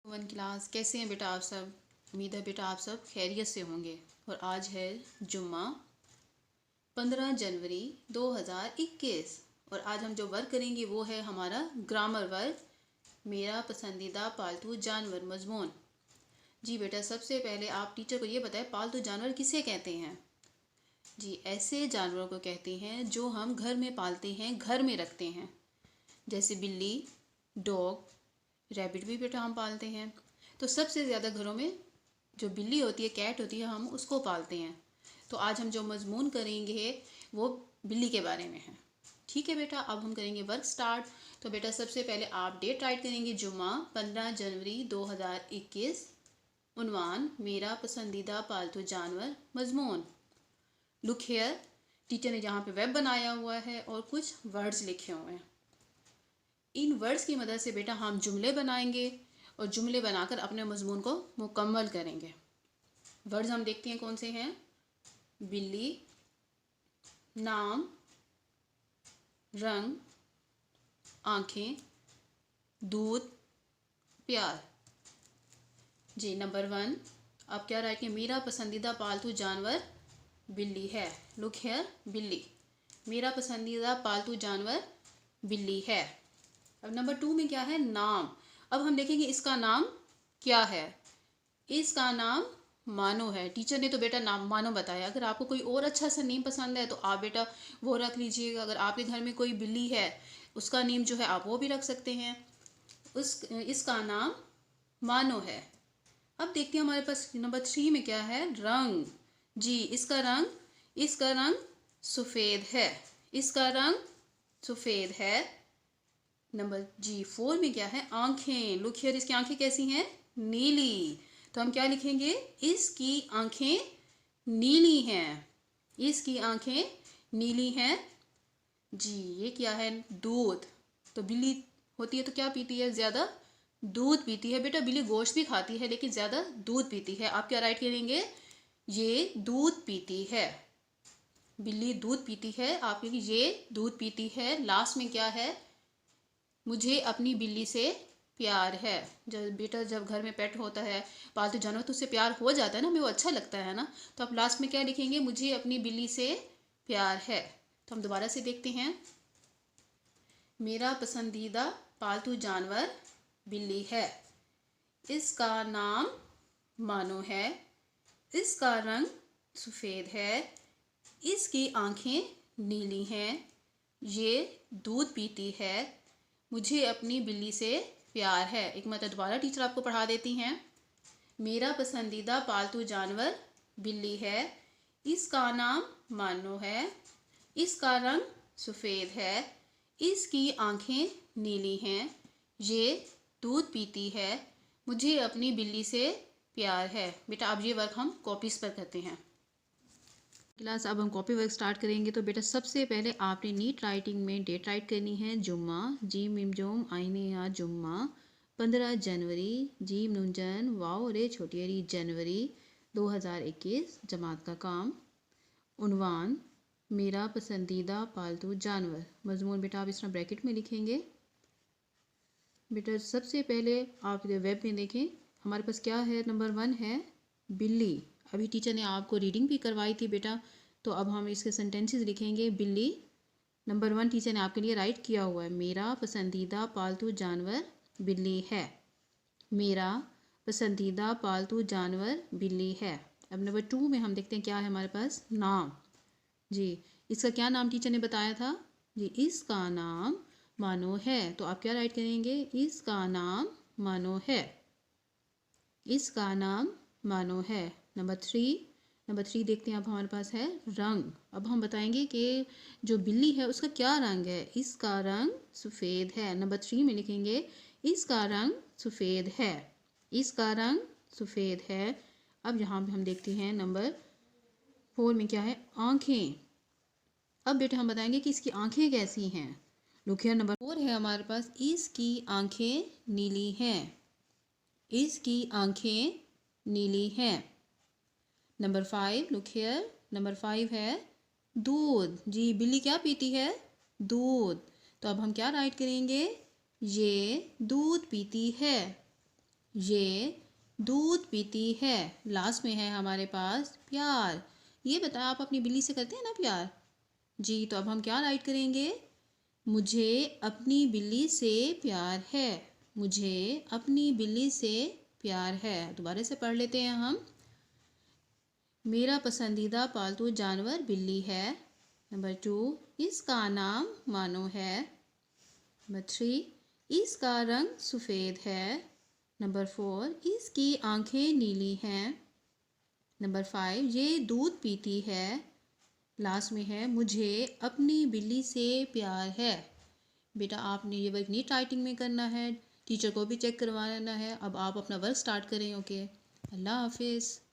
One class कैसे हैं बेटा आप सब। उम्मीद है बेटा आप सब खैरियत से होंगे। और आज है जुम्मा 15 जनवरी 2021। और आज हम जो वर्क करेंगे वो है हमारा ग्रामर वर्क, मेरा पसंदीदा पालतू जानवर मजमून। जी बेटा, सबसे पहले आप टीचर को ये बताएं पालतू जानवर किसे कहते हैं। जी, ऐसे जानवरों को कहते हैं जो हम घर में पालते हैं, घर में रखते हैं। जैसे बिल्ली, डॉग, रैबिट भी बेटा हम पालते हैं। तो सबसे ज़्यादा घरों में जो बिल्ली होती है, कैट होती है, हम उसको पालते हैं। तो आज हम जो मजमून करेंगे वो बिल्ली के बारे में है। ठीक है बेटा, अब हम करेंगे वर्क स्टार्ट। तो बेटा सबसे पहले आप डेट राइट करेंगे, जुम्मा 15 जनवरी 2021। उन्वान, मेरा पसंदीदा पालतू जानवर मजमून। लुक हेयर, टीचर ने यहाँ पे वेब बनाया हुआ है और कुछ वर्ड्स लिखे हुए हैं। इन वर्ड्स की मदद से बेटा हम जुमले बनाएंगे और जुमले बनाकर अपने मजमून को मुकम्मल करेंगे। वर्ड्स हम देखते हैं कौन से हैं। बिल्ली, नाम, रंग, आँखें, दूध, प्यार। जी, नंबर 1 आप क्या राइट किए, मेरा पसंदीदा पालतू जानवर बिल्ली है। लुक हेयर, बिल्ली, मेरा पसंदीदा पालतू जानवर बिल्ली है। अब नंबर 2 में क्या है, नाम। अब हम देखेंगे इसका नाम क्या है। इसका नाम मानो है। टीचर ने तो बेटा नाम मानो बताया। अगर आपको कोई और अच्छा सा नेम पसंद है तो आप बेटा वो रख लीजिएगा। अगर आपके घर में कोई बिल्ली है उसका नेम जो है आप वो भी रख सकते हैं। इसका नाम मानो है। अब देखते हैं हमारे पास नंबर 3 में क्या है, रंग। जी, इसका रंग सफ़ेद है। इसका रंग सफ़ेद है। नंबर 4 में क्या है, आंखें। लुक हियर, इसकी आंखें कैसी हैं, नीली। तो हम क्या लिखेंगे, इसकी आंखें नीली हैं। इसकी आंखें नीली हैं। जी, ये क्या है, दूध। तो बिल्ली होती है तो क्या पीती है, ज़्यादा दूध पीती है। बेटा बिल्ली गोश्त भी खाती है लेकिन ज़्यादा दूध पीती है। आप क्या राइट करेंगे, ये दूध पीती है। बिल्ली दूध पीती है, आप ये दूध पीती है। लास्ट में क्या है, मुझे अपनी बिल्ली से प्यार है। जब बेटा जब घर में पेट होता है, पालतू जानवर, तो उससे प्यार हो जाता है ना, हमें वो अच्छा लगता है ना। तो आप लास्ट में क्या लिखेंगे, मुझे अपनी बिल्ली से प्यार है। तो हम दोबारा से देखते हैं, मेरा पसंदीदा पालतू जानवर बिल्ली है। इसका नाम मानो है। इसका रंग सफ़ेद है। इसकी आंखें नीली हैं। ये दूध पीती है। मुझे अपनी बिल्ली से प्यार है। एक मतलब दोबारा टीचर आपको पढ़ा देती हैं। मेरा पसंदीदा पालतू जानवर बिल्ली है। इसका नाम मानो है। इसका रंग सफ़ेद है। इसकी आंखें नीली हैं। ये दूध पीती है। मुझे अपनी बिल्ली से प्यार है। बेटा अब ये वर्क हम कॉपीज़ पर करते हैं। क्लास अब हम कॉपी वर्क स्टार्ट करेंगे। तो बेटा सबसे पहले आपने नीट राइटिंग में डेट राइट करनी है, जुम्मा, जी मिम जोम आईने या जुम्मा 15 जनवरी, जी नुंजन वाओ रे छोटी री जनवरी 2021। जमात का काम। उन्वान, मेरा पसंदीदा पालतू जानवर मजमून। बेटा आप इस तरह ब्रैकेट में लिखेंगे। बेटा सबसे पहले आप वेब में देखें, हमारे पास क्या है, नंबर 1 है बिल्ली। अभी टीचर ने आपको रीडिंग भी करवाई थी बेटा, तो अब हम इसके सेंटेंसेस लिखेंगे। बिल्ली, नंबर 1 टीचर ने आपके लिए राइट किया हुआ है, मेरा पसंदीदा पालतू जानवर बिल्ली है। मेरा पसंदीदा पालतू जानवर बिल्ली है। अब नंबर 2 में हम देखते हैं क्या है हमारे पास, नाम। जी, इसका क्या नाम टीचर ने बताया था, जी इसका नाम मानो है। तो आप क्या राइट करेंगे, इसका नाम मानो है। इसका नाम मानो है। नंबर 3 देखते हैं अब हमारे पास है रंग। अब हम बताएंगे कि जो बिल्ली है उसका क्या रंग है। इसका रंग सफ़ेद है। नंबर 3 में लिखेंगे, इसका रंग सफ़ेद है। इसका रंग सफ़ेद है। अब यहाँ पे हम देखते हैं नंबर 4 में क्या है, आँखें। अब बेटे हम बताएंगे कि इसकी आँखें कैसी हैं। लुक हियर, नंबर 4 है हमारे पास, इसकी आँखें नीली हैं। इसकी आँखें नीली हैं। नंबर 5, लुक हियर, नंबर 5 है दूध। जी, बिल्ली क्या पीती है, दूध। तो अब हम क्या राइट करेंगे, ये दूध पीती है। ये दूध पीती है। लास्ट में है हमारे पास प्यार। ये बताया आप अपनी बिल्ली से करते हैं ना प्यार? जी, तो अब हम क्या राइट करेंगे? मुझे अपनी बिल्ली से प्यार है। मुझे अपनी बिल्ली से प्यार है। दोबारा से पढ़ लेते हैं हम। मेरा पसंदीदा पालतू जानवर बिल्ली है। नंबर 2, इसका नाम मानो है। नंबर 3, इसका रंग सफ़ेद है। नंबर 4, इसकी आंखें नीली हैं। नंबर 5, ये दूध पीती है। लास्ट में है मुझे अपनी बिल्ली से प्यार है। बेटा आपने ये वर्क नीट राइटिंग में करना है, टीचर को भी चेक करवाना है। अब आप अपना वर्क स्टार्ट करें। ओके, अल्लाह हाफिज़।